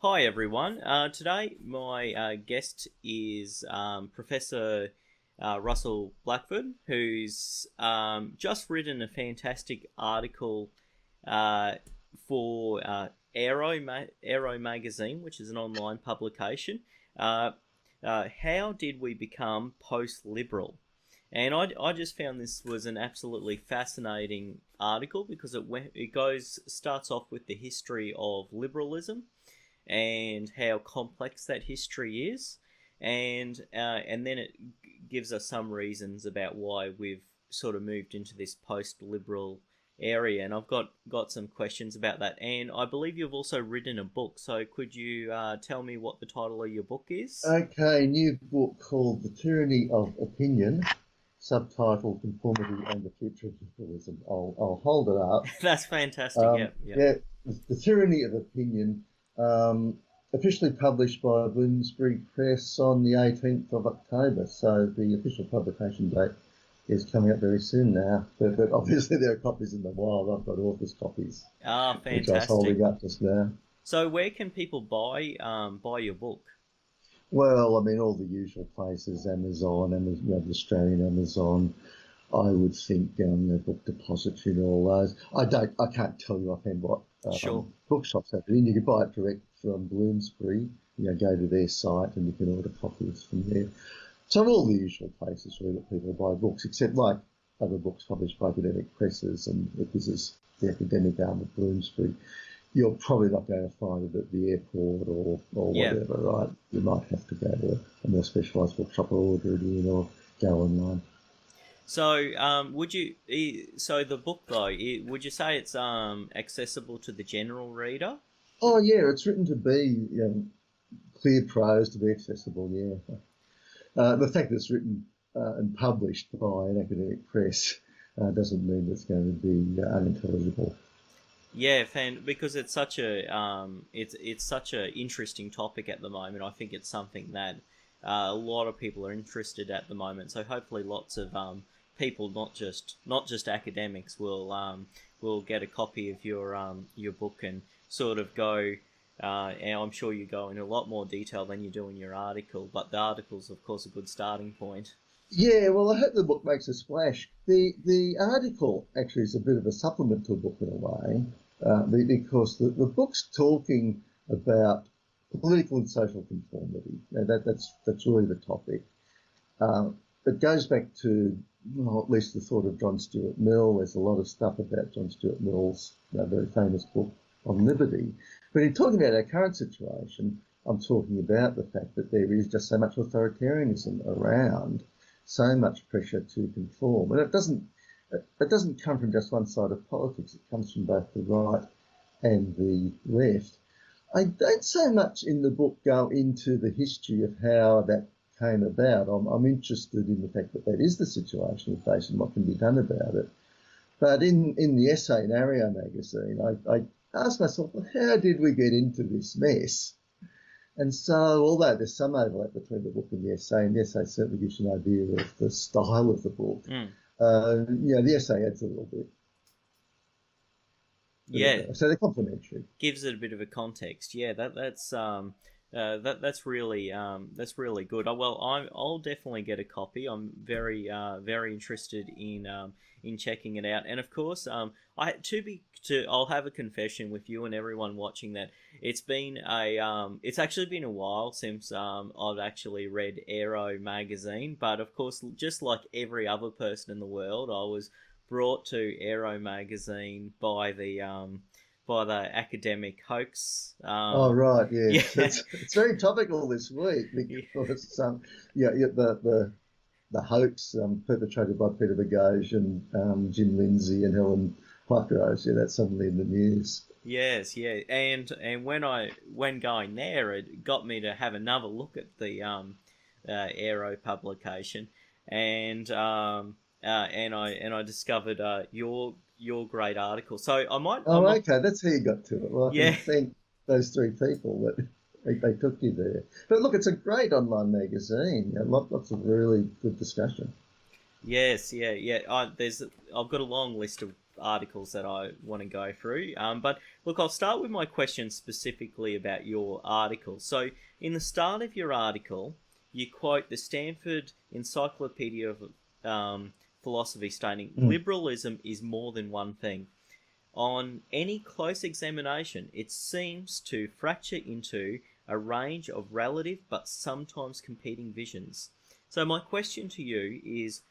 Hi everyone. Today my guest is Professor Russell Blackford, who's just written a fantastic article for Aero magazine, which is an online publication. How did we become post-liberal? And I just found this was an absolutely fascinating article because it starts off with the history of liberalism and how complex that history is, and then it gives us some reasons about why we've sort of moved into this post-liberal area. And I've got some questions about that. And I believe you've also written a book. So could you tell me what the title of your book is? Okay, new book called The Tyranny of Opinion, subtitled Conformity and the Future of Liberalism. I'll hold it up. That's fantastic. Yeah, yeah. Yeah, The Tyranny of Opinion, officially published by Bloomsbury Press on the 18th of October. So the official publication date is coming up very soon now. But obviously there are copies in the wild. I've got author's copies, Ah, which I was fantastic. holding up just now. So where can people buy your book? Well, I mean, all the usual places, Amazon, the Australian Amazon, I would think, the Book Depository and all those. I can't tell you offhand what Sure. bookshops have it in. You can buy it direct from Bloomsbury. Go to their site and you can order copies from there. So all the usual places really that people buy books, except like other books published by academic presses, and if this is the academic arm of Bloomsbury, you're probably not going to find it at the airport or Yeah. whatever, right? You might have to go to a more specialised bookshop or order it in or go online. So, So the book though, would you say it's accessible to the general reader? Oh, yeah, it's written to be clear prose, to be accessible, yeah. The fact that it's written and published by an academic press doesn't mean it's going to be unintelligible. Yeah, because it's such it's such a interesting topic at the moment. I think it's something that a lot of people are interested at the moment. So hopefully, lots of people, not just academics, will get a copy of your book and sort of go. And I'm sure you go in a lot more detail than you do in your article, but the article's of course a good starting point. Yeah, well, I hope the book makes a splash. The article actually is a bit of a supplement to a book in a way, because the book's talking about political and social conformity. That's really the topic. It goes back to, well, at least the thought of John Stuart Mill. There's a lot of stuff about John Stuart Mill's very famous book on liberty. But in talking about our current situation, I'm talking about the fact that there is just so much authoritarianism around, so much pressure to conform, and it doesn't come from just one side of politics. It comes from both the right and the left. I don't so much in the book go into the history of how that came about. I'm interested in the fact that that is the situation we face and what can be done about it. But in the essay in Aero magazine, I asked myself, well, how did we get into this mess? And so, although there's some overlap between the book and the essay certainly gives you an idea of the style of the book, Mm. the essay adds a little bit. Yeah, So they're complementary. gives it a bit of a context. Yeah, that's really good. I'll definitely get a copy. I'm very interested in checking it out. And of course, I'll have a confession with you and everyone watching that it's actually been a while since I've actually read Aero magazine. But of course, just like every other person in the world, I was brought to Aero magazine by the academic hoax. Oh, right, Yeah, yes. It's very topical this week because the hoax perpetrated by Peter Boghosh and Jim Lindsay and Helen Pluckrose, that's suddenly in the news. yes, yeah, and when going there, it got me to have another look at the Aero publication, and I discovered your great article. So I Oh, might, okay, that's how you got to it. Well, I can yeah. thank those three people that they took you there. But look, it's a great online magazine. Lots of really good discussion. Yes, yeah, yeah. I've got a long list of articles that I want to go through. But look, I'll start with my question specifically about your article. So, in the start of your article, you quote the Stanford Encyclopedia of Philosophy, stating, "Liberalism is more than one thing. On any close examination, it seems to fracture into a range of relative but sometimes competing visions." So my question to you is,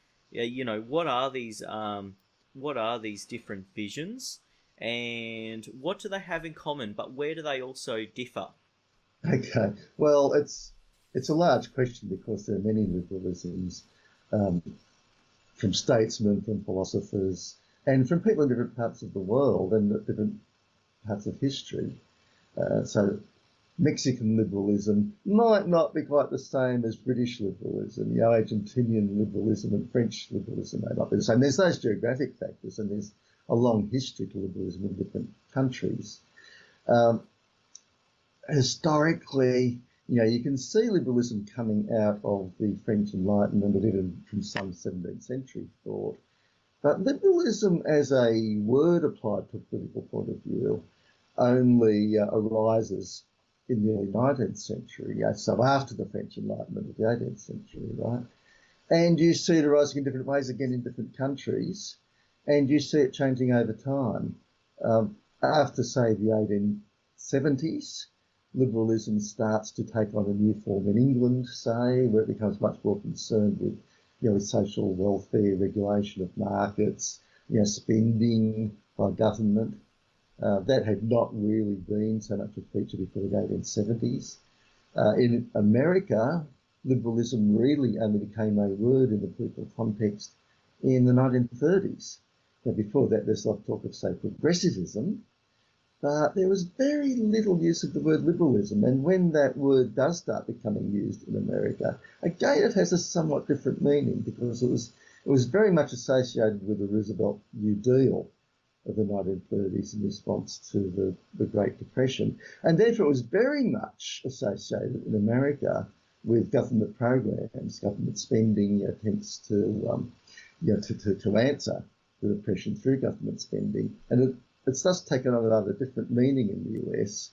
what are these different visions, and what do they have in common? But where do they also differ? Okay, well, it's a large question because there are many liberalisms, from statesmen, from philosophers, and from people in different parts of the world and different parts of history. So Mexican liberalism might not be quite the same as British liberalism. Argentinian liberalism and French liberalism may not be the same. There's those geographic factors, and there's a long history to liberalism in different countries. Historically, you can see liberalism coming out of the French Enlightenment and even from some 17th century thought. But liberalism as a word applied to a political point of view only arises in the early 19th century, so after the French Enlightenment of the 18th century, right? And you see it arising in different ways again in different countries, and you see it changing over time. After, say, the 1870s, liberalism starts to take on a new form in England, say, where it becomes much more concerned with, with social welfare, regulation of markets, spending by government. That had not really been so much a feature before the 1870s. In America, liberalism really only became a word in the political context in the 1930s. Now, before that, there's a lot of talk of, say, progressivism, but there was very little use of the word liberalism. And when that word does start becoming used in America, again, it has a somewhat different meaning because it was very much associated with the Roosevelt New Deal of the 1930s in response to the Great Depression. And therefore, it was very much associated in America with government programs, government spending, attempts to answer the depression through government spending. And it's thus taken on a rather different meaning in the US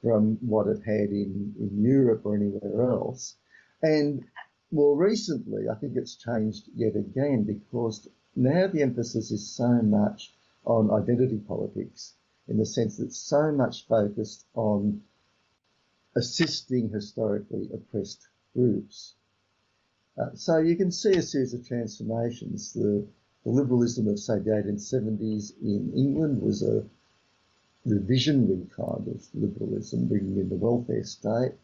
from what it had in Europe or anywhere else. And more recently, I think it's changed yet again because now the emphasis is so much on identity politics, in the sense that it's so much focused on assisting historically oppressed groups. So you can see a series of transformations. The liberalism of, say, the 1870s in England was a revisionary kind of liberalism, bringing in the welfare state.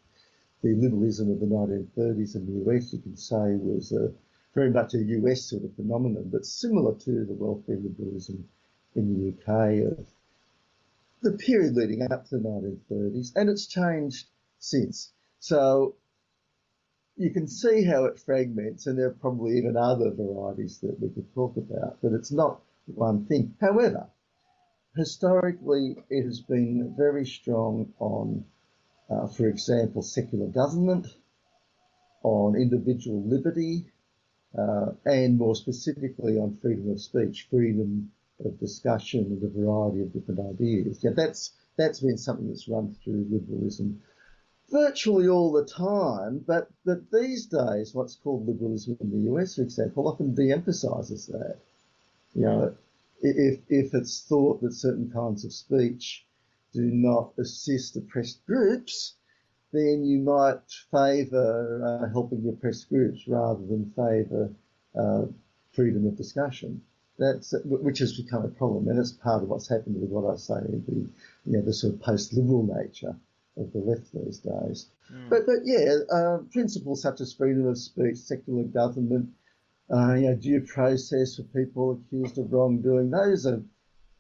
The liberalism of the 1930s in the US, you can say, was very much a US sort of phenomenon, but similar to the welfare liberalism in the UK of the period leading up to the 1930s, and it's changed since. So you can see how it fragments, and there are probably even other varieties that we could talk about, but it's not one thing. However, historically, it has been very strong on, for example, secular government, on individual liberty, and more specifically on freedom of speech, freedom of discussion and a variety of different ideas. Yeah, that's been something that's run through liberalism virtually all the time, but these days what's called liberalism in the US, for example, often de-emphasises that. If it's thought that certain kinds of speech do not assist oppressed groups, then you might favour helping the oppressed groups rather than favour freedom of discussion. Which has become a problem, and it's part of what's happened with what I say, the sort of post-liberal nature of the left these days. Principles such as freedom of speech, secular government, due process for people accused of wrongdoing, those are,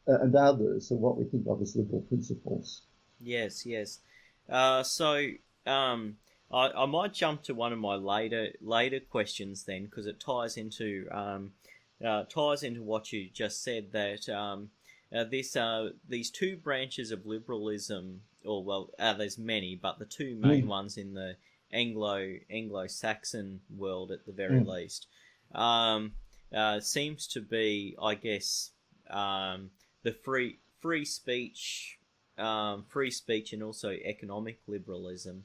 and others are what we think of as liberal principles. Yes. I might jump to one of my later questions then, because it ties into what you just said, that these two branches of liberalism, there's many, but the two main ones in the Anglo-Saxon world at the very least, seems to be, I guess, the free speech, and also economic liberalism,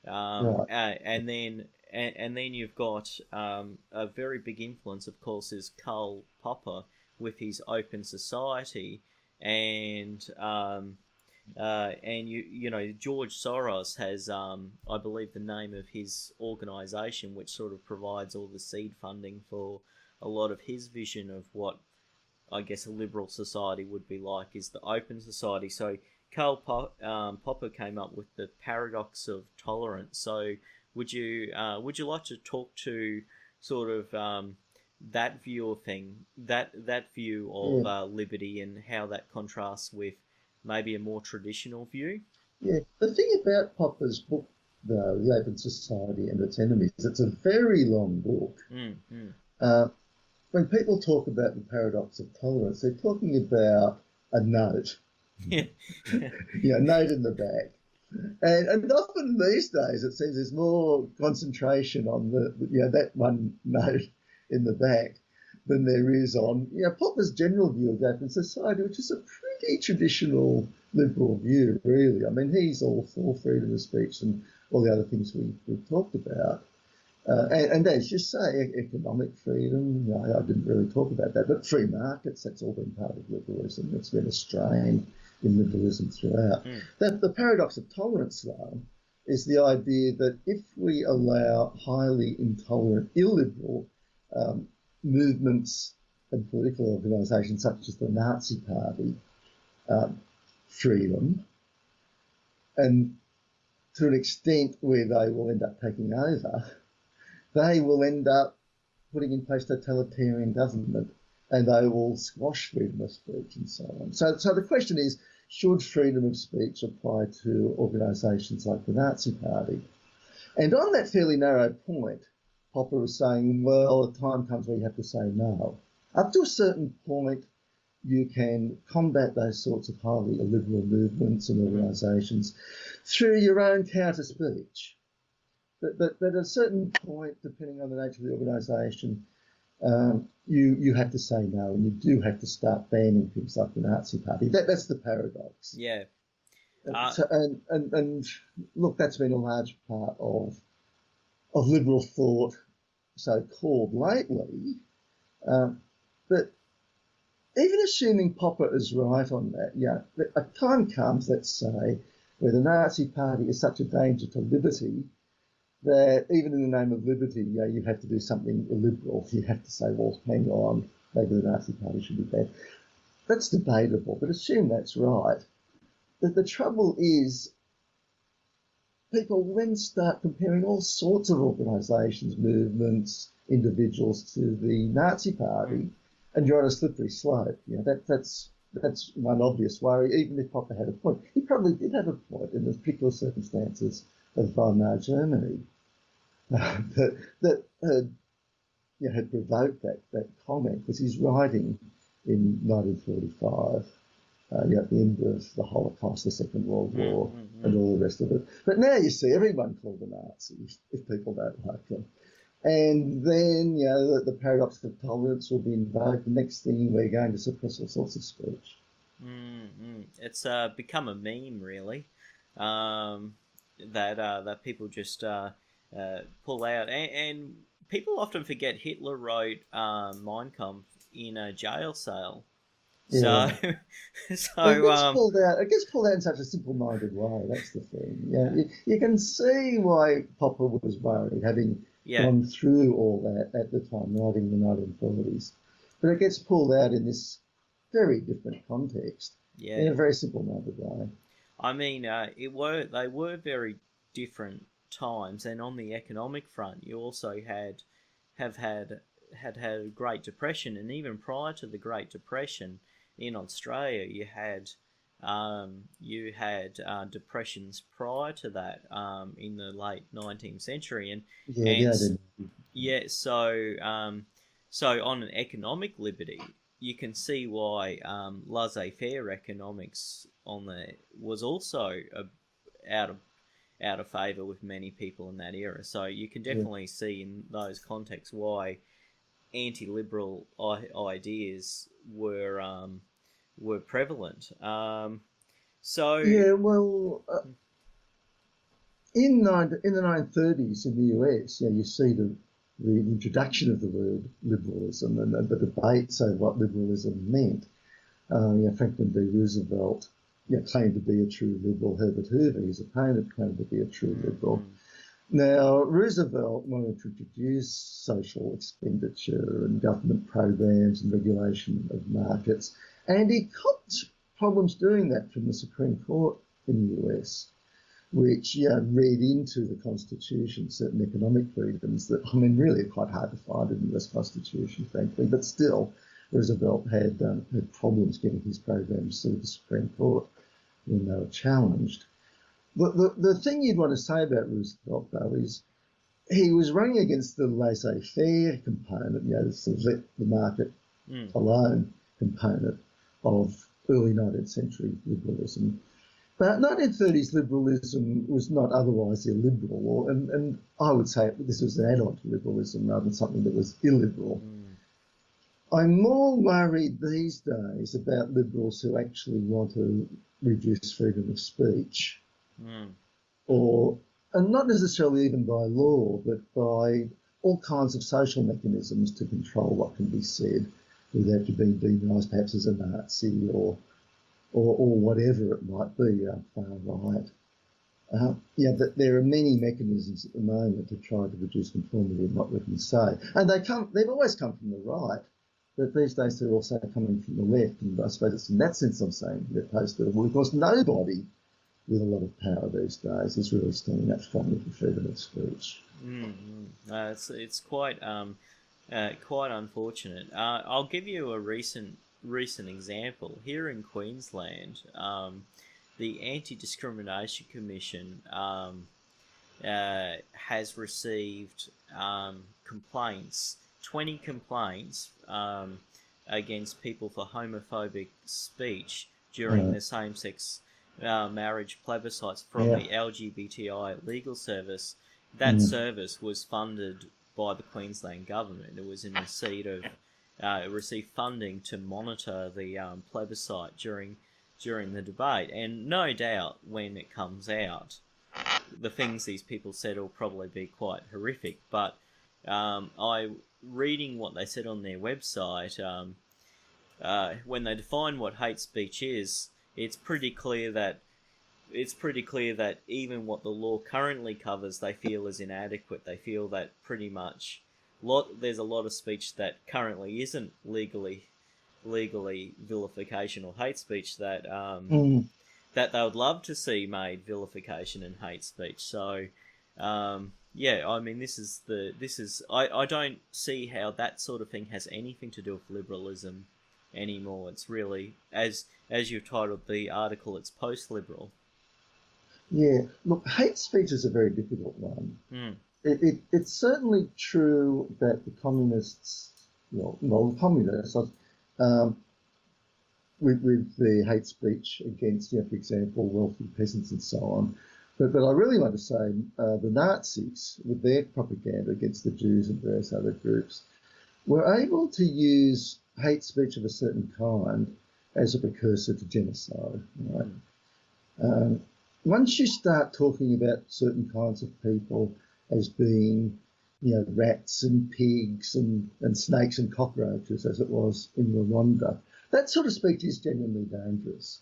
Right. and then you've got a very big influence, of course, is Karl Popper with his Open Society, and you know, George Soros has, I believe, the name of his organisation, which sort of provides all the seed funding for a lot of his vision of what I guess a liberal society would be like, is the Open Society. So Popper came up with the paradox of tolerance. So would you like to talk to sort of that view of thing, that view of Yeah. liberty, and how that contrasts with maybe a more traditional view? Yeah. The thing about Popper's book, though, The Open Society and Its Enemies, it's a very long book. Mm, mm. Uh, when people talk about the paradox of tolerance, they're talking about a note, Yeah. a note in the back. And often these days, it seems there's more concentration on that one note in the back than there is on Popper's general view of open society, which is a pretty traditional liberal view, really. I mean, he's all for freedom of speech and all the other things we've talked about. And as you say, economic freedom, I didn't really talk about that, but free markets, that's all been part of liberalism. It's been a strain in liberalism throughout. Mm. The paradox of tolerance, though, is the idea that if we allow highly intolerant, illiberal movements and political organisations such as the Nazi Party freedom, and to an extent where they will end up taking over, they will end up putting in place totalitarian government, and they will squash freedom of speech and so on. So the question is, should freedom of speech apply to organisations like the Nazi Party? And on that fairly narrow point, Popper was saying, well, the time comes where you have to say no. Up to a certain point, you can combat those sorts of highly illiberal movements and organisations through your own counter-speech. But at a certain point, depending on the nature of the organisation, you have to say no, and you do have to start banning things like the Nazi Party. That's the paradox. Yeah. And look, that's been a large part of liberal thought, so-called, lately. But even assuming Popper is right on that, a time comes, let's say, where the Nazi Party is such a danger to liberty that even in the name of liberty, you have to do something illiberal. You have to say, well, hang on, maybe the Nazi Party should be banned. That's debatable, but assume that's right. The trouble is people then start comparing all sorts of organisations, movements, individuals to the Nazi Party, and you're on a slippery slope. That's one obvious worry, even if Popper had a point. He probably did have a point in the particular circumstances of Weimar Germany that had provoked that comment, because he's writing in 1945, at the end of the Holocaust, the Second World War, and all the rest of it. But now you see everyone called a Nazi if people don't like them. And then, the paradox of tolerance will be invoked. The next thing, we're going to suppress all sorts of speech. It's become a meme, really, that people just pull out. And people often forget Hitler wrote Mein Kampf in a jail cell. Yeah. So, it gets pulled out in such a simple-minded way. That's the thing. You can see why Popper was worried, having gone through all that at the time, writing the 1940s. But it gets pulled out in this very different context, in a very simple-minded way. I mean, they were very different times, and on the economic front, you also had a Great Depression, and even prior to the Great Depression in Australia, you had depressions prior to that in the late 19th century, so on an economic liberty, you can see why laissez-faire economics was also out of favour with many people in that era. So you can definitely see in those contexts why anti-liberal ideas were prevalent. So Yeah, well, in the 1930s in the US, you see the introduction of the word liberalism and the debates over what liberalism meant. Franklin D. Roosevelt claimed to be a true liberal. Herbert Hoover, his opponent, claimed to be a true liberal. Now, Roosevelt wanted to introduce social expenditure and government programs and regulation of markets, and he copped problems doing that from the Supreme Court in the US, which read into the Constitution certain economic freedoms that, really are quite hard to find in the US Constitution, frankly, but still, Roosevelt had problems getting his programs through the Supreme Court when they were challenged. The thing you'd want to say about Roosevelt, though, is he was running against the laissez-faire component, the sort of let the market alone component of early 19th century liberalism. But 1930s liberalism was not otherwise illiberal, and I would say this was an add-on to liberalism rather than something that was illiberal. I'm more worried these days about liberals who actually want to reduce freedom of speech, and not necessarily even by law, but by all kinds of social mechanisms to control what can be said without you being demonised perhaps as a Nazi or whatever it might be, far right. There are many mechanisms at the moment to try to reduce conformity in what we can say. And they've always come from the right, but these days they're also coming from the left. And I suppose it's in that sense I'm saying they're post-liberal, because nobody with a lot of power these days is really standing up strongly for freedom of speech. It's quite unfortunate. I'll give you a recent example. Here in Queensland, the Anti-Discrimination Commission has received complaints, 20 complaints against people for homophobic speech during the same-sex marriage plebiscites from the LGBTI legal service. That service was funded by the Queensland government. It was in receipt of it received funding to monitor the plebiscite during the debate, and no doubt when it comes out, the things these people said will probably be quite horrific. But reading what they said on their website, when they define what hate speech is, it's pretty clear that even what the law currently covers, they feel is inadequate. They feel that pretty much there's a lot of speech that currently isn't legally vilification or hate speech that that they would love to see made vilification and hate speech. So I don't see how that sort of thing has anything to do with liberalism anymore. It's really, as you've titled the article, it's post-liberal. Yeah, look, hate speech is a very difficult one. It's certainly true that the communists, with the hate speech against, for example, wealthy peasants and so on. But I really want to say the Nazis, with their propaganda against the Jews and various other groups, were able to use hate speech of a certain kind as a precursor to genocide. Right? Once you start talking about certain kinds of people as being, rats and pigs and snakes and cockroaches, as it was in Rwanda, that sort of speech is genuinely dangerous.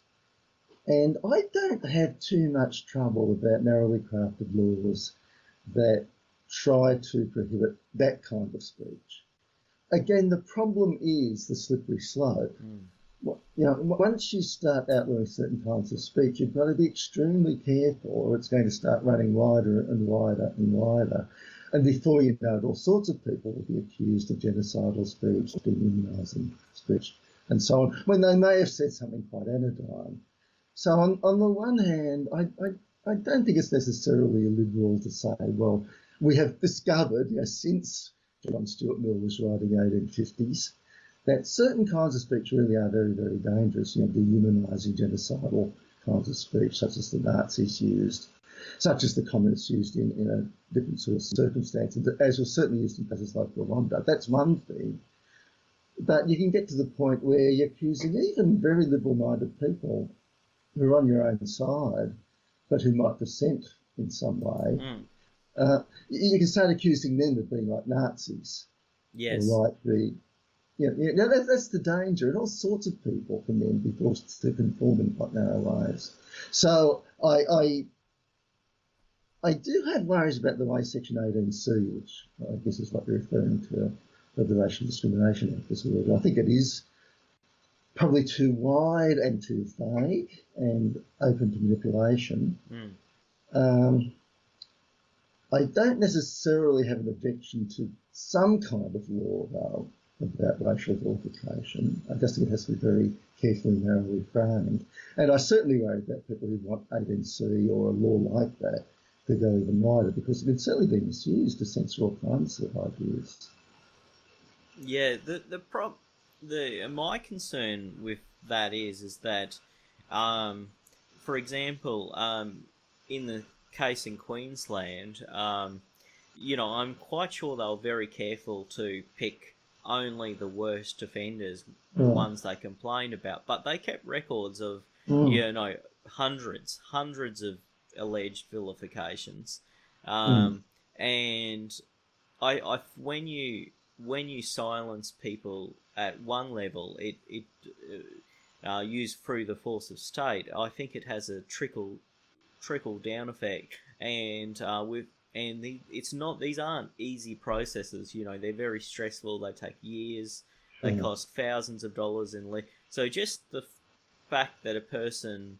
And I don't have too much trouble about narrowly crafted laws that try to prohibit that kind of speech. Again, the problem is the slippery slope. Once you start outlawing certain kinds of speech, you've got to be extremely careful, or it's going to start running wider and wider and wider. And before you know it, all sorts of people will be accused of genocidal speech, dehumanising speech, and so on, when they may have said something quite anodyne. So on the one hand, I don't think it's necessarily illiberal to say, well, we have discovered, since John Stuart Mill was writing 1850s, that certain kinds of speech really are very, very dangerous, dehumanising, genocidal kinds of speech, such as the Nazis used, such as the communists used in a different sort of circumstances, as was certainly used in places like Rwanda. That's one thing. But you can get to the point where you're accusing even very liberal-minded people who are on your own side, but who might dissent in some way. You can start accusing them of being like Nazis. Yes. Or like now that's the danger, and all sorts of people can then be forced to conform in quite narrow ways. So I do have worries about the way Section 18C, which I guess is what you're referring to, of the Racial Discrimination Act, is I think it is probably too wide and too vague and open to manipulation. I don't necessarily have an objection to some kind of law, though, about racial vilification. I just think it has to be very carefully and narrowly framed. And I certainly worry about people who want 18C or a law like that to go even wider, because it can certainly be misused to censor all kinds of ideas. Yeah, my concern with that is that, for example, in the case in Queensland, I'm quite sure they were very careful to pick only the worst offenders, the ones they complained about, but they kept records of, hundreds of alleged vilifications, and I when you silence people at one level, it used through the force of state, I think it has a trickle down effect, and these aren't easy processes. They're very stressful. They take years. They cost thousands of dollars in so just the fact that a person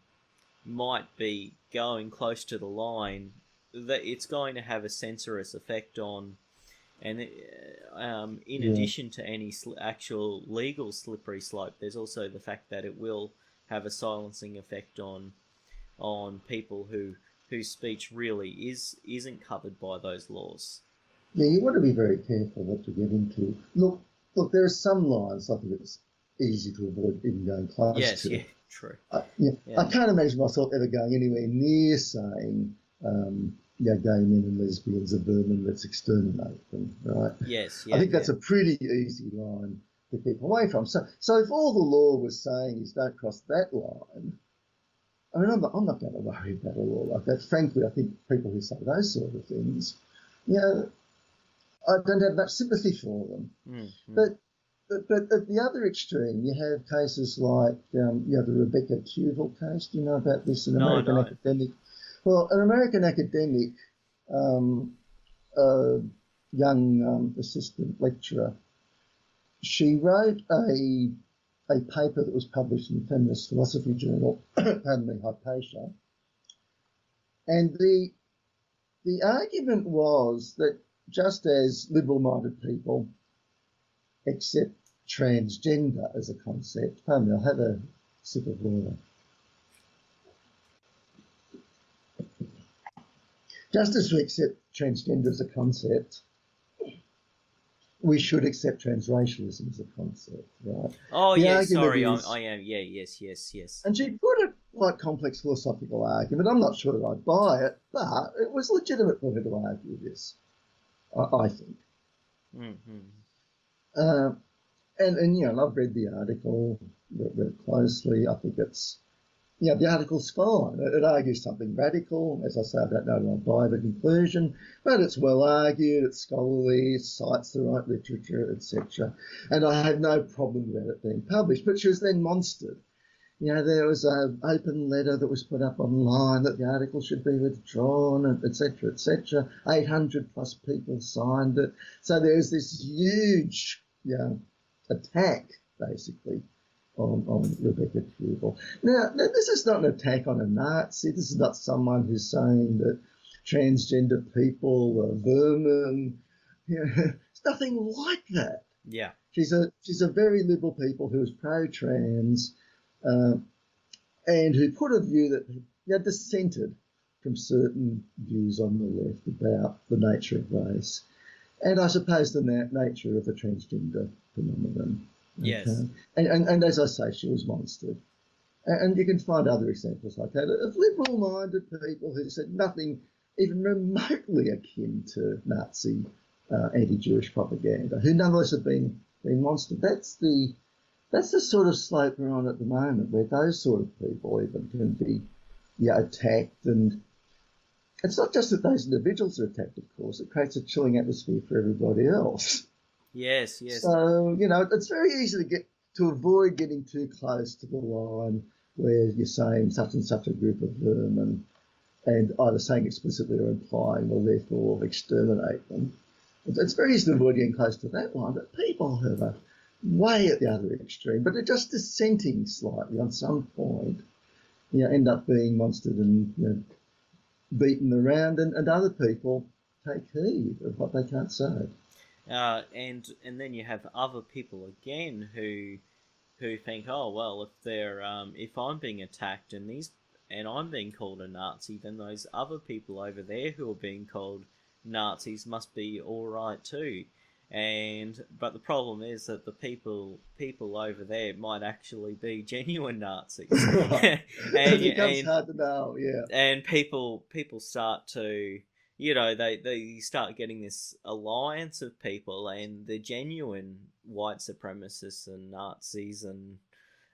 might be going close to the line, that it's going to have a censorious effect on. And in addition to any actual legal slippery slope, there's also the fact that it will have a silencing effect on people whose speech really isn't covered by those laws. Yeah, you want to be very careful what to get into. Look, there are some lines I think it's easy to avoid even going close to. Yes, yeah, true. I can't imagine myself ever going anywhere near saying, gay men and lesbians are vermin, let's exterminate them, right? Yes, I think that's a pretty easy line to keep away from. So if all the law was saying is don't cross that line, I mean, I'm not going to worry about a law like that. Frankly, I think people who say those sort of things, I don't have much sympathy for them. But at the other extreme, you have cases like, the Rebecca Tuval case. Do you know about this? An American academic. Well, an American academic, a young assistant lecturer, she wrote a paper that was published in the Feminist Philosophy Journal, pardon me, Hypatia, and the argument was that just as liberal-minded people accept transgender as a concept, pardon me, I'll have a sip of water. Just as we accept transgender as a concept, we should accept transracialism as a concept, right? Oh, yes, sorry, I am, yes. And she put a quite complex philosophical argument. I'm not sure that I buy it, but it was legitimate for her to argue this, I think. And I've read the article very closely. I think it's, the article's fine. It argues something radical. As I say, I don't know that I buy the conclusion, but it's well argued, it's scholarly, it cites the right literature, etc. And I had no problem with it being published. But she was then monstered. There was an open letter that was put up online that the article should be withdrawn, etc., etc. 800 plus people signed it. So there's this huge attack, basically, on Rebecca Tuval. Now, this is not an attack on a Nazi. This is not someone who's saying that transgender people are vermin. It's nothing like that. Yeah. She's a very liberal people who is pro-trans, and who put a view that dissented from certain views on the left about the nature of race, and I suppose the nature of the transgender phenomenon. Yes. Okay? And as I say, she was monstered. And you can find other examples like that of liberal-minded people who said nothing even remotely akin to Nazi anti-Jewish propaganda, who nonetheless have been been monstered. That's the sort of slope we're on at the moment, where those sort of people even can be attacked. And it's not just that those individuals are attacked, of course. It creates a chilling atmosphere for everybody else. Yes, yes. So, it's very easy to avoid getting too close to the line where you're saying such and such a group of them and either saying explicitly or implying, well, therefore exterminate them. It's very easy to avoid getting close to that line, but people who are way at the other extreme, but are just dissenting slightly on some point, end up being monstered and beaten around, and other people take heed of what they can't say. And then you have other people again who think, oh well, if I'm being attacked and I'm being called a Nazi, then those other people over there who are being called Nazis must be all right too. But the problem is that the people over there might actually be genuine Nazis. It becomes hard to know, yeah. And people start to, they start getting this alliance of people, and the genuine white supremacists and Nazis and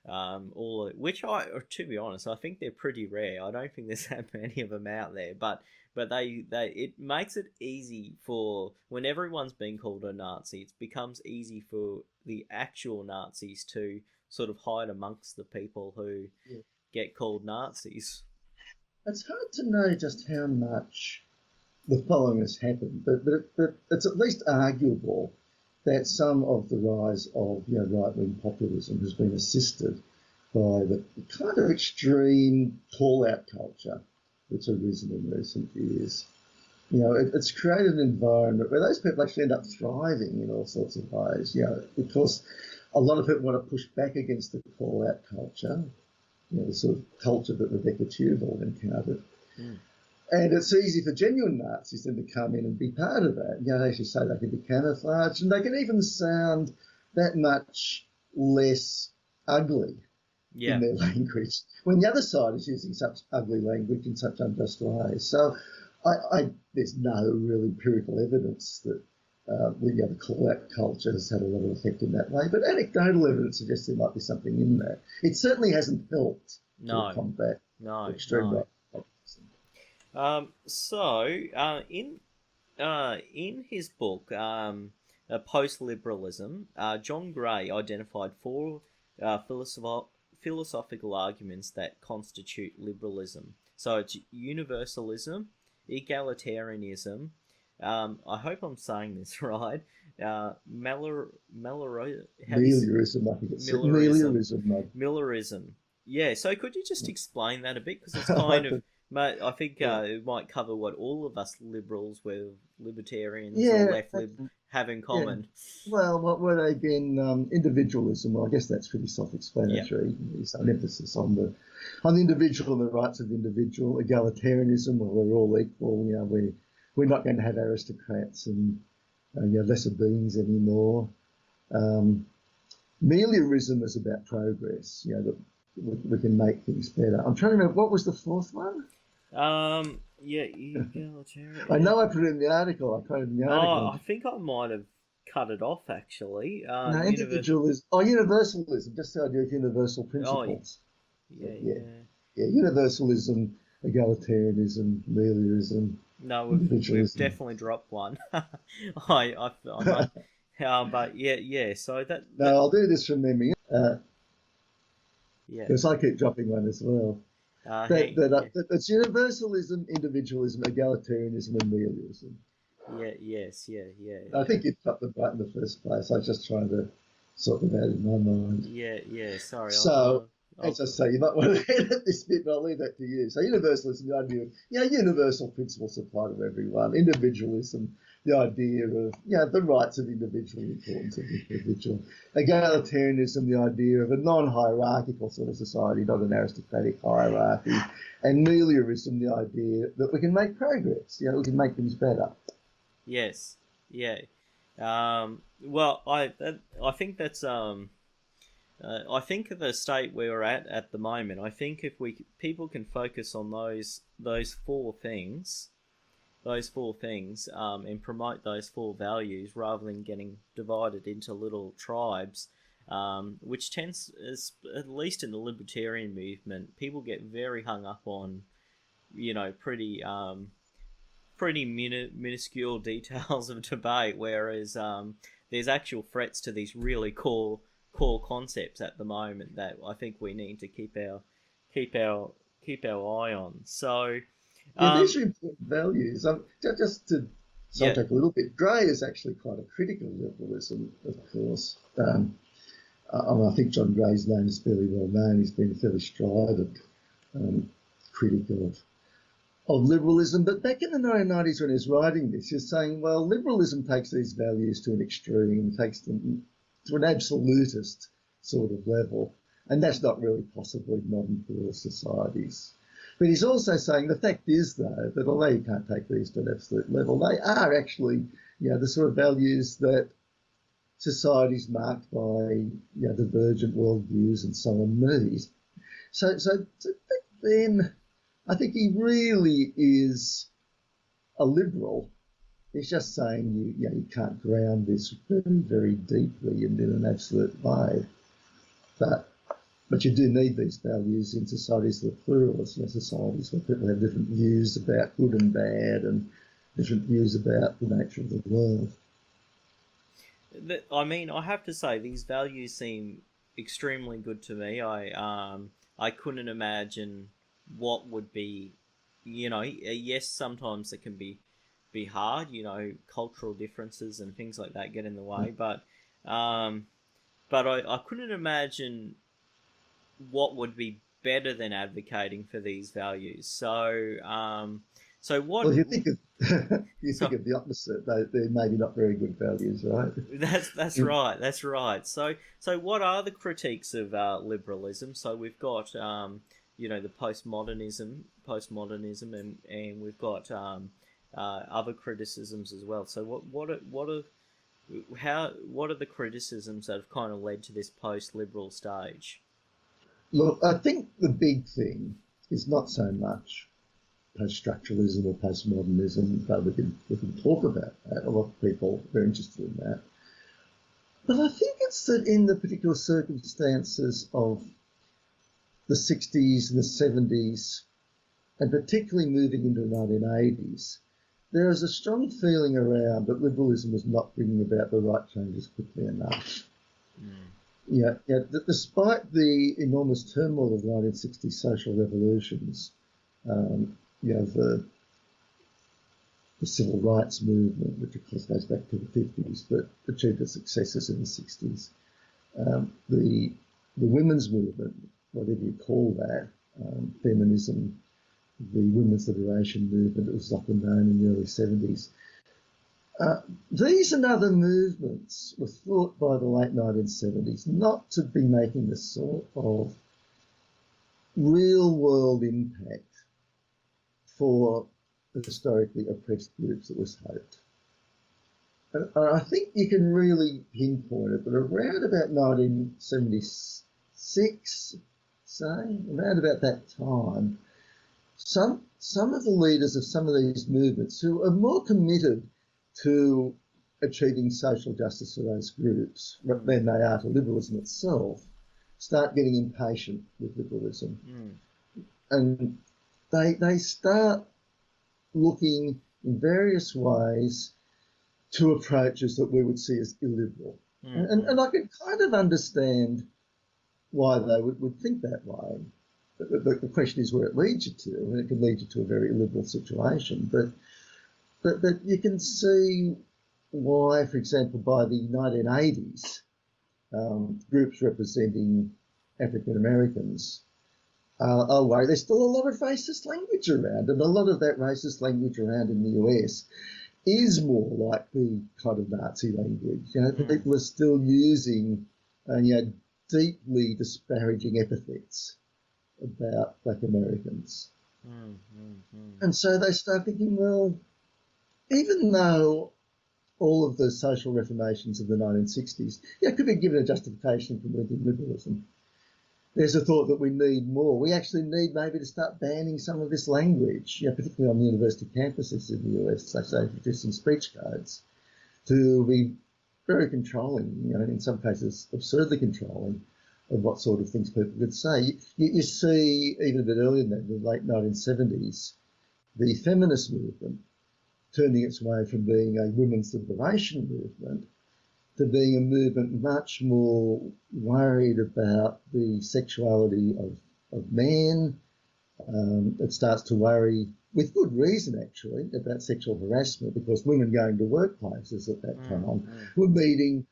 to be honest, I think they're pretty rare. I don't think there's that many of them out there, but it makes it easy for, when everyone's being called a Nazi, it becomes easy for the actual Nazis to sort of hide amongst the people who get called Nazis. It's hard to know just how much the following has happened, but it's at least arguable that some of the rise of right-wing populism has been assisted by the kind of extreme call-out culture that's arisen in recent years. It's created an environment where those people actually end up thriving in all sorts of ways, because a lot of people want to push back against the call-out culture, the sort of culture that Rebecca Tewell encountered. Mm. And it's easy for genuine Nazis then to come in and be part of that. As you say, they can be camouflaged, and they can even sound that much less ugly in their language when the other side is using such ugly language in such unjust ways. So there's no real empirical evidence that the call-out culture has had a lot of effect in that way, but anecdotal evidence suggests there might be something in that. It certainly hasn't helped to combat extreme right. In his book, Post-Liberalism, John Gray identified four philosophical arguments that constitute liberalism. So it's universalism, egalitarianism, I hope I'm saying this right, Millerism. Yeah, so could you just explain that a bit? Because it's kind of... I think it might cover what all of us liberals, whether libertarians or left have in common. Yeah. Well, what were they again? Individualism. Well, I guess that's pretty self-explanatory. There's an emphasis on the individual and the rights of the individual. Egalitarianism, well, we're all equal. We're not going to have aristocrats and lesser beings anymore. Meliorism is about progress. That we can make things better. I'm trying to remember, what was the fourth one? Egalitarian. I know I put it in the article. I think I might have cut it off, actually. Individualism. Universalism. Just the idea of universal principles. Universalism, egalitarianism, meliorism. No, we've definitely dropped one. But so that... No, I'll do this from memory. Because I keep dropping one as well. It's universalism, individualism, egalitarianism, and meliorism. I think you've got them right in the first place. I was just trying to sort them out in my mind. Sorry. So, as I say, you might want to edit this bit, but I'll leave that to you. So universalism, the idea of universal principles apply to everyone. Individualism, the idea of the rights of the individual, the importance of the individual. Egalitarianism, the idea of a non-hierarchical sort of society, not an aristocratic hierarchy. And meliorism, the idea that we can make progress. We can make things better. Yes. Well, I think that's I think the state we're at the moment, I think if people can focus on those four things, those four things, and promote those four values rather than getting divided into little tribes, which tends, at least in the libertarian movement, people get very hung up on, pretty minuscule details of debate, whereas there's actual threats to these really core concepts at the moment that I think we need to keep our keep our eye on. So, Yeah, um, these are important values. Just to yeah, sidetrack a little bit, Gray is actually quite a critic of liberalism, of course. I think John Gray's name is fairly well known. He's been a fairly strident critic of liberalism. But back in the 1990s when he was writing this, he was saying, well, liberalism takes these values to an extreme, takes them to an absolutist sort of level. And that's not really possible in modern pluralist societies. But he's also saying the fact is, though, that although you can't take these to an absolute level, they are actually, the sort of values that societies marked by, divergent worldviews and so on need. So then I think he really is a liberal. He's just saying you can't ground this very, very deeply and in an absolute way. But you do need these values in societies that are pluralist, societies where people have different views about good and bad and different views about the nature of the world. I mean, I have to say these values seem extremely good to me. I couldn't imagine what would be, yes, sometimes it can be hard, cultural differences and things like that get in the way, um, but I couldn't imagine what would be better than advocating for these values. So what? Well, you think of you So think of the opposite. They're maybe not very good values, right? that's right. That's right. So what are the critiques of liberalism? So we've got the postmodernism, and we've got other criticisms as well. So what are the criticisms that have kind of led to this post-liberal stage? Look, I think the big thing is not so much post-structuralism or postmodernism, though we can talk about that. A lot of people are interested in that. But I think it's that in the particular circumstances of the 60s and the 70s, and particularly moving into the 1980s, there is a strong feeling around that liberalism was not bringing about the right changes quickly enough. Despite the enormous turmoil of the 1960s social revolutions, the civil rights movement, which of course goes back to the 50s, but achieved its successes in the 60s. The women's movement, whatever you call that, feminism, the women's liberation movement, it was often known in the early 70s. These and other movements were thought by the late 1970s not to be making the sort of real-world impact for historically oppressed groups that was hoped. And I think you can really pinpoint it, but around about 1976, say, around about that time, some of the leaders of some of these movements who are more committed to achieving social justice for those groups than they are to liberalism itself start getting impatient with liberalism. And they start looking in various ways to approaches that we would see as illiberal. And I can kind of understand why they would think that way. The question is where it leads you to, and it can lead you to a very illiberal situation. But you can see why, for example, by the 1980s, groups representing African Americans are worried. There's still a lot of racist language around, and a lot of that racist language around in the US is more like the kind of Nazi language. People are still using deeply disparaging epithets about Black Americans. And so they start thinking, well, even though all of the social reformations of the 1960s could be given a justification for moving liberalism, there's a thought that we need more. We actually need maybe to start banning some of this language, particularly on the university campuses in the US. They say introducing speech codes to be very controlling, in some cases absurdly controlling of what sort of things people could say. You see, even a bit earlier than that, in the late 1970s, the feminist movement turning its way from being a women's liberation movement to being a movement much more worried about the sexuality of men. It starts to worry, with good reason actually, about sexual harassment, because women going to workplaces at that time were meeting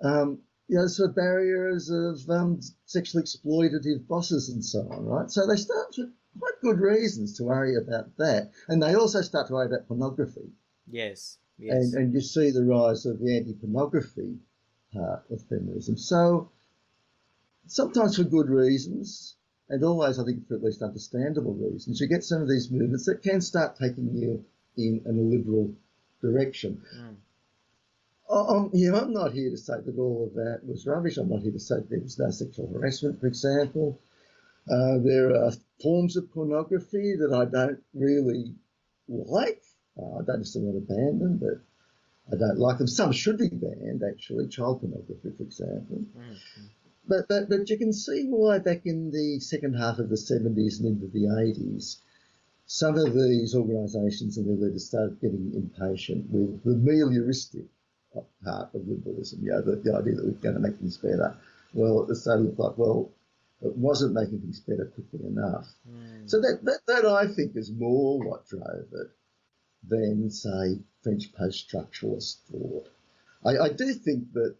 sort of barriers of sexually exploitative bosses and so on, right? So they start with quite good reasons to worry about that. And they also start to worry about pornography. Yes. And you see the rise of the anti-pornography part of feminism. So sometimes for good reasons, and always I think for at least understandable reasons, you get some of these movements that can start taking you in a liberal direction. I'm not here to say that all of that was rubbish. I'm not here to say that there was no sexual harassment, for example. There are forms of pornography that I don't really like. I don't necessarily want to ban them, but I don't like them. Some should be banned, actually, child pornography, for example. But you can see why back in the second half of the 70s and into the 80s, some of these organisations and their leaders started getting impatient with the melioristic part of liberalism, the idea that we're going to make things better. Well, it started to look like, well, it wasn't making things better quickly enough. So that I think is more what drove it than, say, French post-structuralist thought. I do think that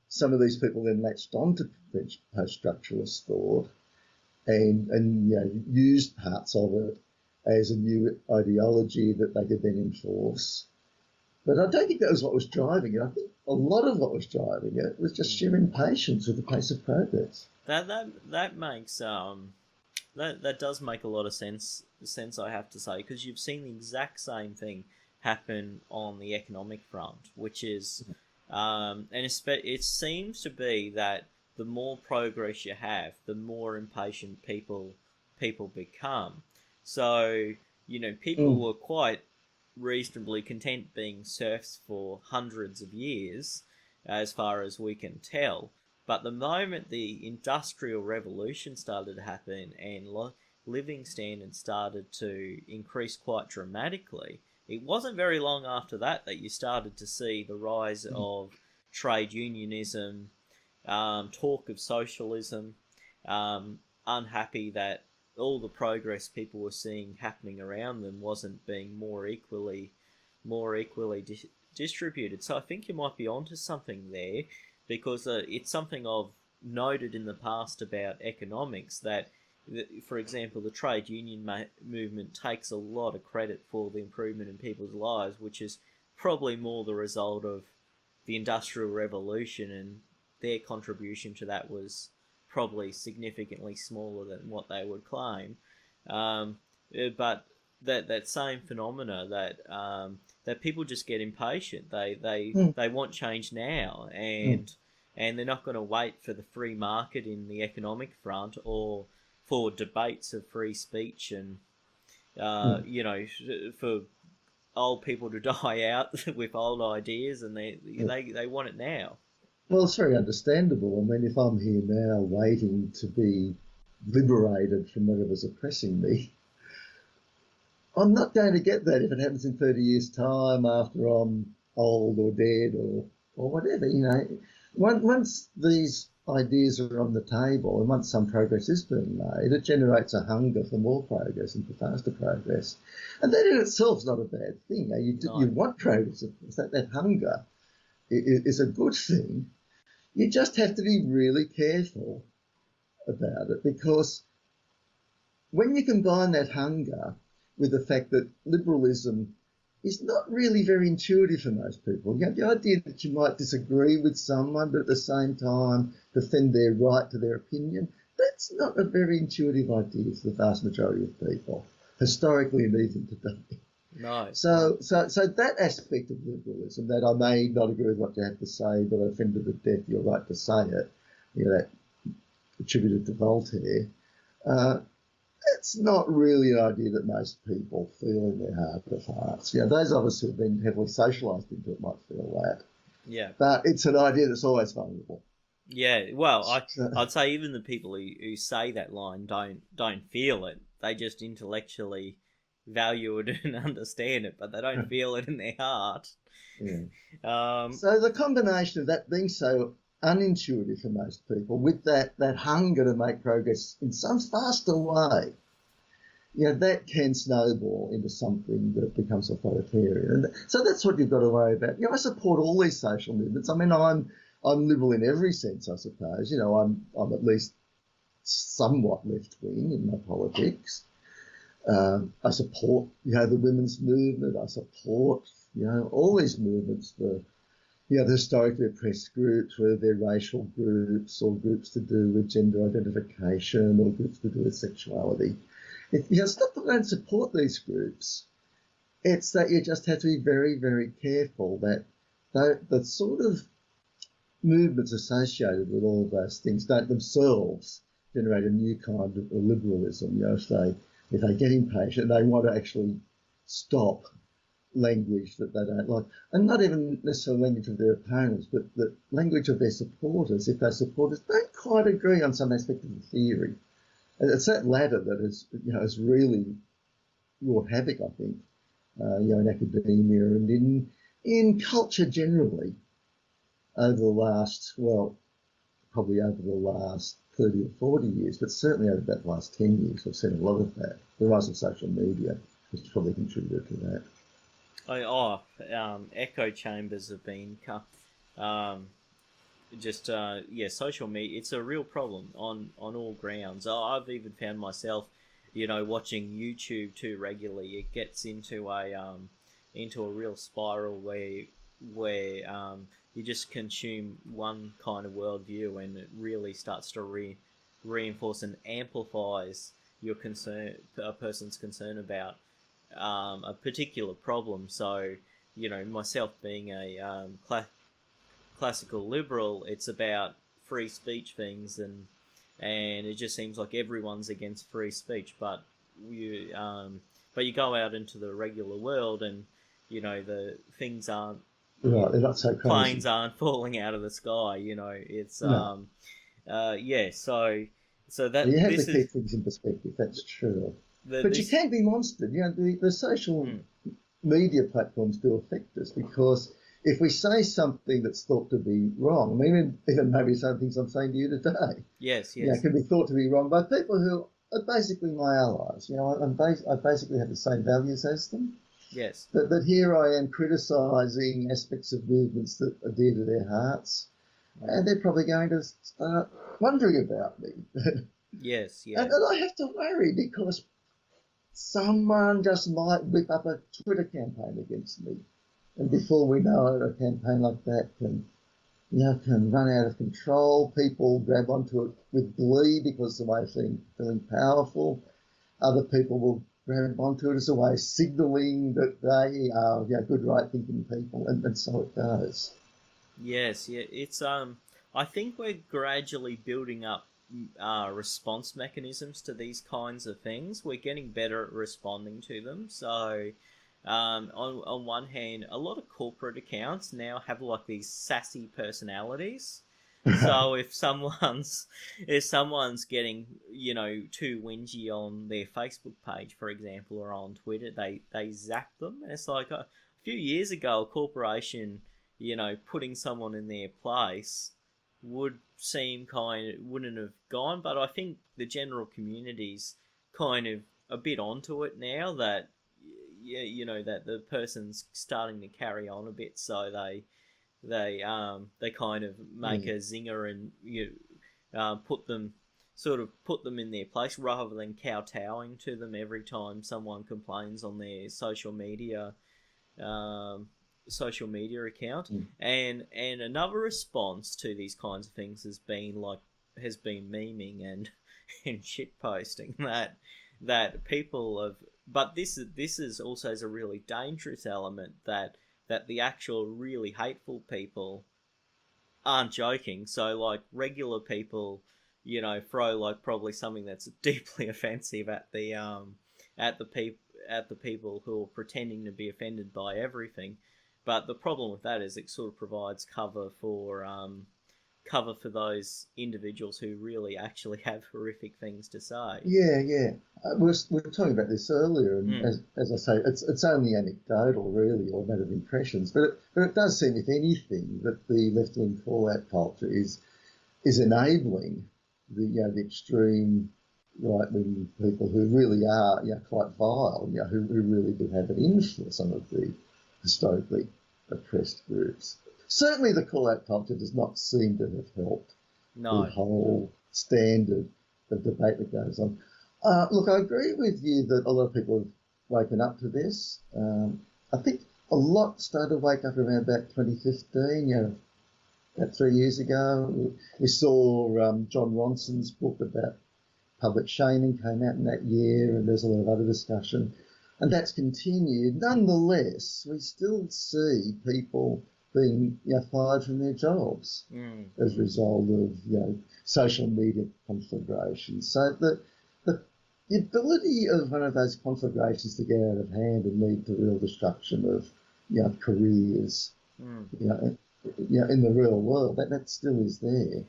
some of these people then latched on to French post-structuralist thought and used parts of it as a new ideology that they could then enforce. But I don't think that was what was driving it. I think a lot of what was driving it was just sheer impatience with the pace of progress. That makes that does make a lot of sense, I have to say, because you've seen the exact same thing happen on the economic front, which is it seems to be that the more progress you have, the more impatient people become. So people were quite reasonably content being serfs for hundreds of years, as far as we can tell. But the moment the Industrial Revolution started to happen and living standards started to increase quite dramatically, it wasn't very long after that you started to see the rise of trade unionism, talk of socialism, unhappy that all the progress people were seeing happening around them wasn't being more equally distributed. So I think you might be onto something there, because it's something I've noted in the past about economics, that, for example, the trade union movement takes a lot of credit for the improvement in people's lives, which is probably more the result of the Industrial Revolution, and their contribution to that was probably significantly smaller than what they would claim. But that same phenomena, that people just get impatient. They want change now, and they're not going to wait for the free market in the economic front, or for debates of free speech, and for old people to die out with old ideas, and they want it now. Well, it's very understandable. I mean, if I'm here now waiting to be liberated from whatever's oppressing me, I'm not going to get that if it happens in 30 years' time, after I'm old or dead or whatever. Once these ideas are on the table and once some progress is being made, it generates a hunger for more progress and for faster progress. And that in itself is not a bad thing. You want progress, of course. That hunger is a good thing. You just have to be really careful about it, because when you combine that hunger with the fact that liberalism is not really very intuitive for most people, the idea that you might disagree with someone but at the same time defend their right to their opinion, that's not a very intuitive idea for the vast majority of people, historically and even today. No. So that aspect of liberalism, that I may not agree with what you have to say, but I defend to the death your right to say it, that attributed to Voltaire, uh, it's not really an idea that most people feel in their heart of hearts. Those of us who have been heavily socialised into it might feel that. Yeah. But it's an idea that's always vulnerable. Yeah, well, I'd say even the people who say that line don't feel it. They just intellectually value it and understand it, but they don't feel it in their heart. Yeah. Um, So the combination of that being so unintuitive for most people, with that hunger to make progress in some faster way, that can snowball into something that becomes authoritarian. And so that's what you've got to worry about. I support all these social movements. I mean, I'm liberal in every sense, I suppose. I'm at least somewhat left wing in my politics. I support, the women's movement. I support, all these movements, the historically oppressed groups, whether they're racial groups or groups to do with gender identification or groups to do with sexuality. It's not that I don't support these groups. It's that you just have to be very, very careful that the sort of movements associated with all of those things don't themselves generate a new kind of liberalism. If they get impatient, they want to actually stop language that they don't like, and not even necessarily language of their opponents, but the language of their supporters. If their supporters don't quite agree on some aspect of the theory, and it's that latter that has really wrought havoc, I think, in academia and in culture generally over the last, probably over the last 30 or 40 years, but certainly over that last 10 years, I've seen a lot of that. The rise of social media has probably contributed to that. Echo chambers have been social media. It's a real problem on all grounds. I've even found myself, watching YouTube too regularly. It gets into a real spiral where you just consume one kind of worldview, and it really starts to reinforce and amplifies a person's concern about a particular problem. So, myself being a classical liberal, it's about free speech things, and it just seems like everyone's against free speech. But you go out into the regular world, and the things aren't. Right, they're not so crazy. Planes aren't falling out of the sky. It's no. So that you have to keep things in perspective. That's true. But you can be monstered. The social media platforms do affect us, because if we say something that's thought to be wrong, even maybe some things I'm saying to you today, yes, can be thought to be wrong by people who are basically my allies. I basically have the same values as them. Yes. But here I am criticising aspects of movements that are dear to their hearts, and they're probably going to start wondering about me. Yes. And I have to worry, because someone just might whip up a Twitter campaign against me. And before we know it, a campaign like that can run out of control. People grab onto it with glee because of the way of feeling powerful. Other people will grab onto it as a way of signalling that they are good, right-thinking people, and so it goes. Yes, it's I think we're gradually building up response mechanisms to these kinds of things. We're getting better at responding to them. So, on one hand, a lot of corporate accounts now have like these sassy personalities. So if someone's getting too whingy on their Facebook page, for example, or on Twitter, they zap them. And it's like a few years ago, a corporation putting someone in their place wouldn't have gone, but I think the general community's kind of a bit onto it now, that that the person's starting to carry on a bit, so they kind of make a zinger and put them in their place, rather than kowtowing to them every time someone complains on their social media account. And another response to these kinds of things has been memeing and shit posting that people have. But this is also a really dangerous element, that the actual really hateful people aren't joking. So like regular people throw like probably something that's deeply offensive at the people who are pretending to be offended by everything. But the problem with that is it sort of provides cover for those individuals who really actually have horrific things to say. Yeah, yeah. We were talking about this earlier, and as I say, it's only anecdotal, really, or a matter of impressions. But it does seem, if anything, that the left-wing call-out culture is enabling the extreme right-wing people who really are quite vile, who really do have an influence on the historically oppressed groups. Certainly, the call-out culture does not seem to have helped No. the whole standard of debate that goes on. Look, I agree with you that a lot of people have woken up to this. I think a lot started to wake up around about 2015, about 3 years ago. We saw John Ronson's book about public shaming came out in that year, and there's a lot of other discussion. And that's continued. Nonetheless, we still see people being fired from their jobs as a result of social media conflagrations. So the ability of one of those conflagrations to get out of hand and lead to real destruction of careers, in the real world, that still is there.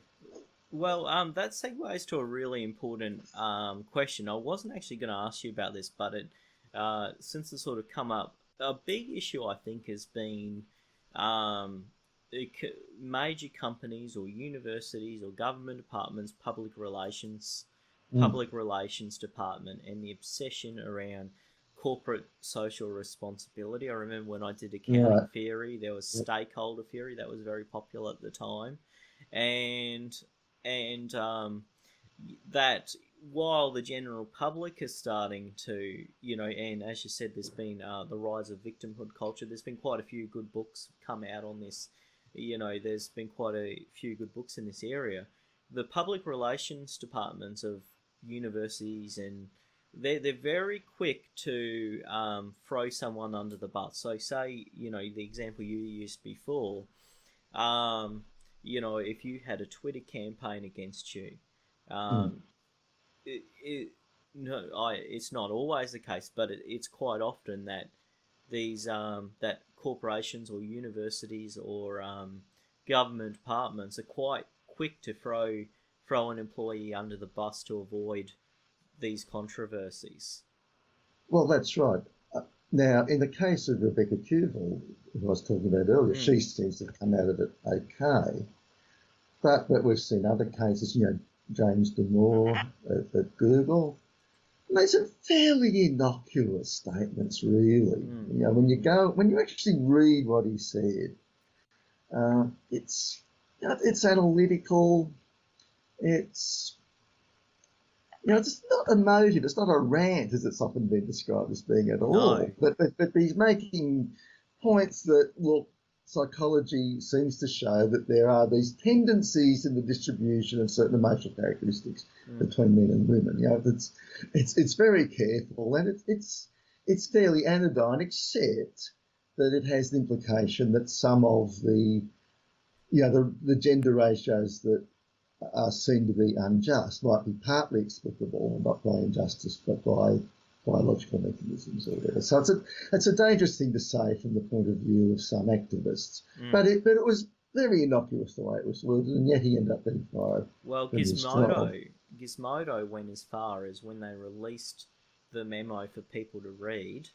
Well, that segues to a really important question. I wasn't actually going to ask you about this, but since it's sort of come up, a big issue I think has been major companies or universities or government departments, public relations department, and the obsession around corporate social responsibility. I remember when I did accounting theory, there was stakeholder theory that was very popular at the time, and that while the general public is starting to, and as you said, there's been the rise of victimhood culture. There's been quite a few good books come out on this. There's been quite a few good books in this area. The public relations departments of universities, and they're very quick to throw someone under the bus. So say, the example you used before, if you had a Twitter campaign against you, it's not always the case, but it's quite often that these that corporations or universities or government departments are quite quick to throw an employee under the bus to avoid these controversies. Well, that's right. Now, in the case of Rebecca Tuval, who I was talking about earlier, she seems to have come out of it okay. But we've seen other cases, James Damore at Google. And those are fairly innocuous statements, really. When you actually read what he said, it's analytical. It's not emotive. It's not a rant, as it's often been described as being at all. No. But he's making points that, look, psychology seems to show that there are these tendencies in the distribution of certain emotional characteristics between men and women. It's very careful, and it's fairly anodyne, except that it has the implication that some of the gender ratios that are seen to be unjust might be partly explicable, not by injustice, but by biological mechanisms or whatever. So it's a dangerous thing to say from the point of view of some activists. But it was very innocuous the way it was worded, and yet he ended up being fired. Well, Gizmodo went as far as when they released the memo for people to read,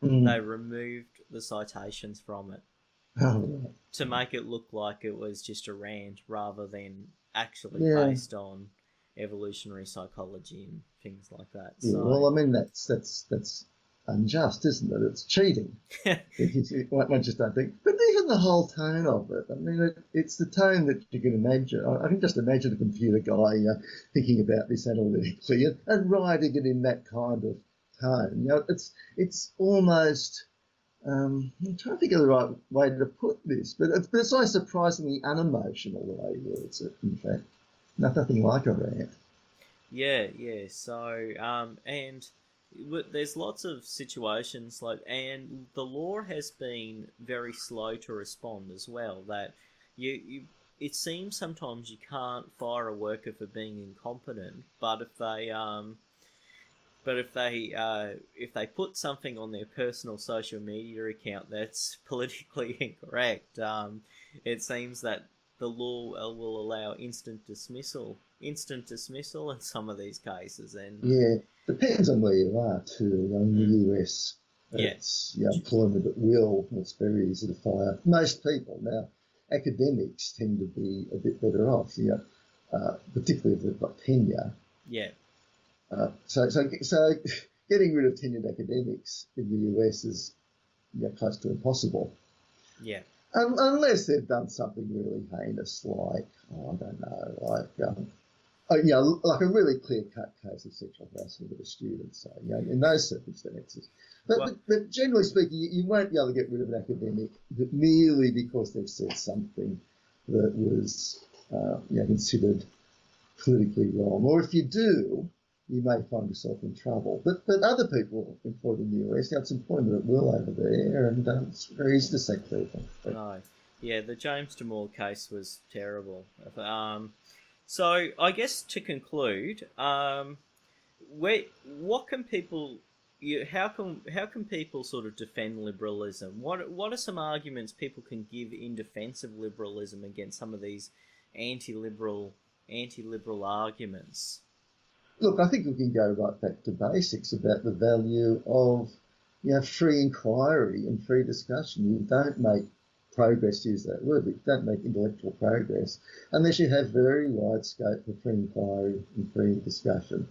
they removed the citations from it to make it look like it was just a rant rather than actually based on evolutionary psychology and things like that. Yeah, well, I mean, that's unjust, isn't it? It's cheating. One just don't think. But even the whole tone of it, I mean, it's the tone that you can imagine. I can just imagine a computer guy thinking about this analytically and writing it in that kind of tone. It's almost. I'm trying to think of the right way to put this, but it's so surprisingly unemotional the way he words it. In fact, nothing like a rant. Yeah. So, and there's lots of situations and the law has been very slow to respond as well. That you it seems sometimes you can't fire a worker for being incompetent, but if they put something on their personal social media account that's politically incorrect, it seems that the law will allow instant dismissal in some of these cases. And Yeah, depends on where you are too. In the US, yeah, it's employment at will. It's very easy to fire most people. Now, academics tend to be a bit better off, particularly if they've got tenure. yeah, So getting rid of tenured academics in the US is close to impossible. yeah, Unless they've done something really heinous, like, I don't know, like a really clear-cut case of sexual harassment of a student, so, in those circumstances. But generally speaking, you won't be able to get rid of an academic merely because they've said something that was considered politically wrong. Or if you do, you may find yourself in trouble. But other people employed in the US, it's employment at will over there, and it's very easy to sack people. no, yeah. The James Damore case was terrible. So I guess to conclude, what can people, how can people sort of defend liberalism? What are some arguments people can give in defence of liberalism against some of these anti-liberal arguments? Look, I think we can go right back to basics about the value of free inquiry and free discussion. You don't make progress, use that word, but you don't make intellectual progress unless you have very wide scope for free inquiry and free discussion.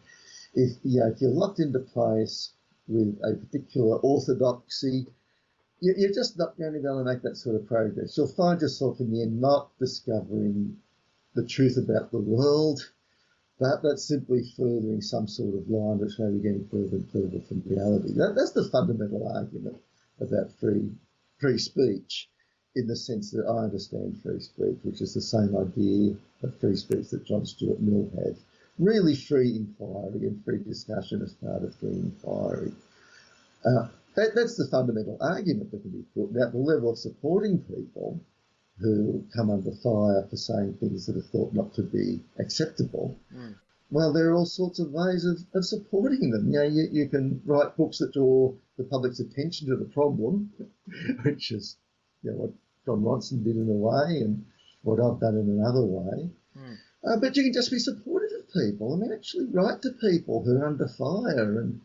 If you're locked into place with a particular orthodoxy, you're just not going to be able to make that sort of progress. You'll find yourself in the end not discovering the truth about the world, but that's simply furthering some sort of line which may be getting further and further from reality. That's the fundamental argument about free speech, in the sense that I understand free speech, which is the same idea of free speech that John Stuart Mill had. Really free inquiry and free discussion as part of free inquiry. That's the fundamental argument that can be put. Now, the level of supporting people who come under fire for saying things that are thought not to be acceptable, well, there are all sorts of ways of supporting them. You can write books that draw the public's attention to the problem, which is what John Ronson did in a way and what I've done in another way. But you can just be supportive of people. I mean, actually write to people who are under fire and,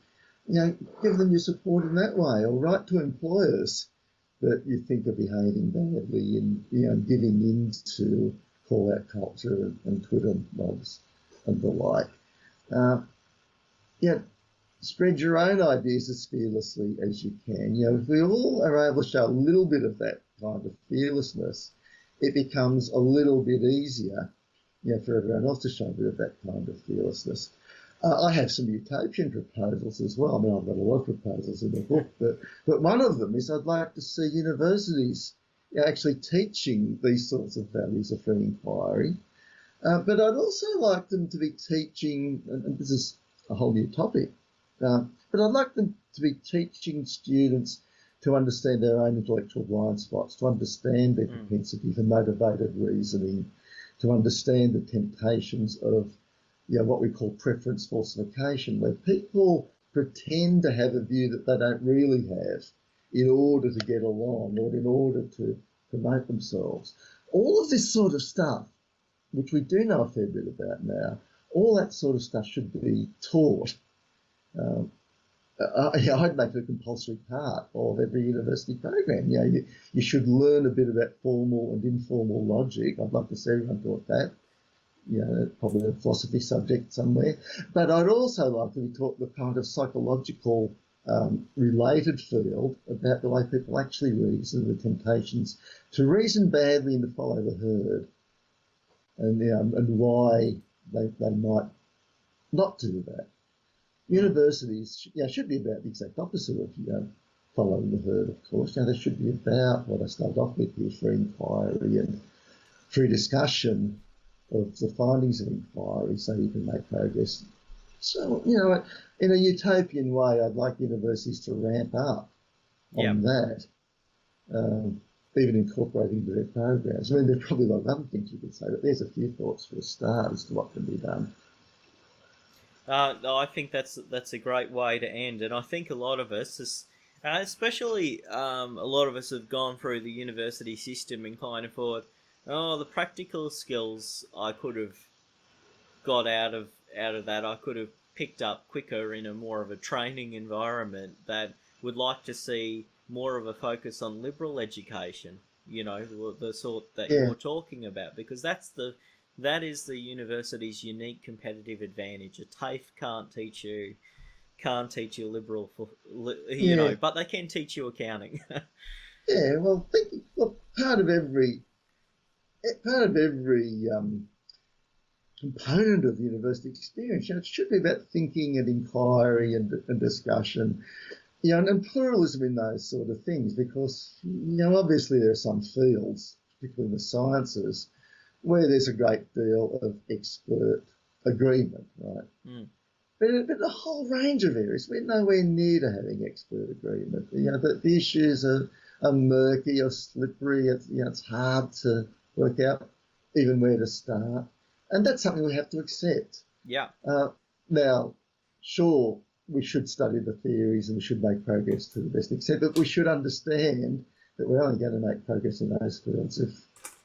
give them your support in that way, or write to employers that you think are behaving badly and, giving in to call-out culture and Twitter mobs and the like. Spread your own ideas as fearlessly as you can. If we all are able to show a little bit of that kind of fearlessness, it becomes a little bit easier, for everyone else to show a bit of that kind of fearlessness. I have some utopian proposals as well. I mean, I've got a lot of proposals in the book, but one of them is I'd like to see universities actually teaching these sorts of values of free inquiry. But I'd also like them to be teaching, and this is a whole new topic, but I'd like them to be teaching students to understand their own intellectual blind spots, to understand their propensity for motivated reasoning, to understand the temptations of what we call preference falsification, where people pretend to have a view that they don't really have in order to get along or in order to promote themselves. All of this sort of stuff, which we do know a fair bit about now, all that sort of stuff should be taught. I'd make it a compulsory part of every university program. You should learn a bit about formal and informal logic. I'd love to see everyone taught that. Probably a philosophy subject somewhere. But I'd also like to be taught the kind of psychological related field about the way people actually reason, the temptations to reason badly and to follow the herd, and why they might not do that. Universities should be about the exact opposite of following the herd, of course. They should be about what I started off with here, free inquiry and free discussion of the findings of inquiry so you can make progress. So, in a utopian way, I'd like universities to ramp up on that. even incorporating into their programs. I mean, there are probably a lot of other things we could say, but there's a few thoughts for a start as to what can be done. I think that's a great way to end, and I think a lot of us, especially a lot of us, have gone through the university system and kind of thought, oh, the practical skills I could have got out of that, I could have picked up quicker in a more of a training environment that would like to see more of a focus on liberal education. You know, the sort that Yeah, you're talking about, because that is the university's unique competitive advantage. A TAFE can't teach you liberal, yeah, but they can teach you accounting. yeah. Well, part of every component of the university experience, it should be about thinking and inquiry and discussion, and pluralism in those sort of things, because obviously there are some fields, particularly in the sciences, where there's a great deal of expert agreement, right? Mm. But a whole range of areas, we're nowhere near to having expert agreement. The issues are murky or slippery. It's hard to work out even where to start, and that's something we have to accept. Yeah. Now, sure, we should study the theories and we should make progress to the best extent, but we should understand that we're only going to make progress in those fields if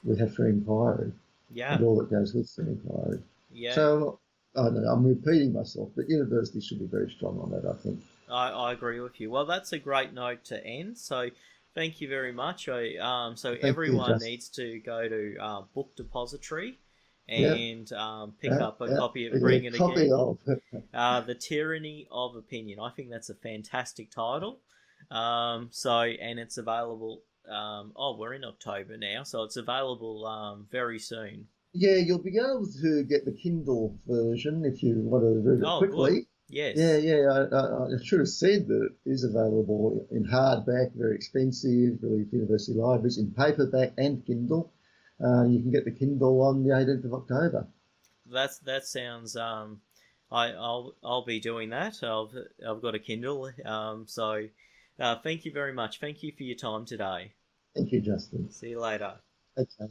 we have free inquiry Yeah. and all that goes with free inquiry. Yeah. So, I don't know, I'm repeating myself, but universities should be very strong on that, I think. I agree with you. Well, that's a great note to end. So, thank you very much. So Thank you, everyone Justin. needs to go to Book Depository Yeah, and pick up a copy of, yeah, bring it copy again. of. The Tyranny of Opinion. I think that's a fantastic title. And it's available. We're in October now, so it's available very soon. Yeah, you'll be able to get the Kindle version if you want to read it Oh, good. quickly. Yeah, Yes. yeah, I should have said that it is available in hardback, very expensive, really, at university libraries, in paperback and Kindle. You can get the Kindle on the 18th of October. That sounds. I'll be doing that. I've got a Kindle. Thank you very much. Thank you for your time today. Thank you, Justin. See you later. Okay.